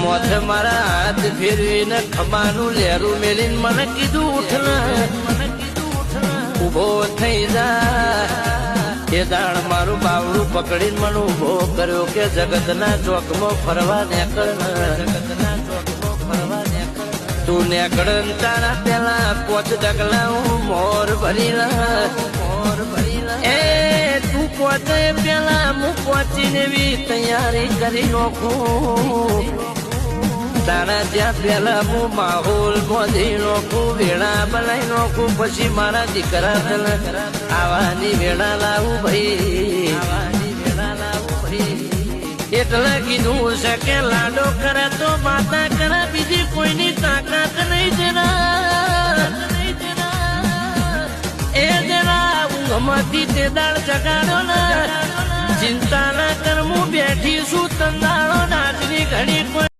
મોથે મારા હાથ ફેરવીને ખમાનું લેરું મેલીને મને કીધું ઉઠને ઉભો થઈ જા એ દાણ મારું બાવડું પકડીને મને ઉભો કર્યો કે જગતના ચોકમાં ફરવા તું નેકળ તારા પેલા 5 ડગલા હું મોર ભરી એ તું પોતે પેલા હું પહોંચીને બી તૈયારી કરી નાખું તારા ત્યાં પેલા હું માહોલ બોધી નાખું વેળા બનાવી નાખું પછી મારા દીકરા આવાની વેળા લાવું ભાઈ એટલે કીધું છે કે લાડો કરે તો માતા કરે બીજી કોઈની તાકાત નહીં જરા એ જરા ઊંઘમાંથી તે દાળ જગાડો ને ચિંતા ના કર હું બેઠી છું તંદાળો નાચની ઘડી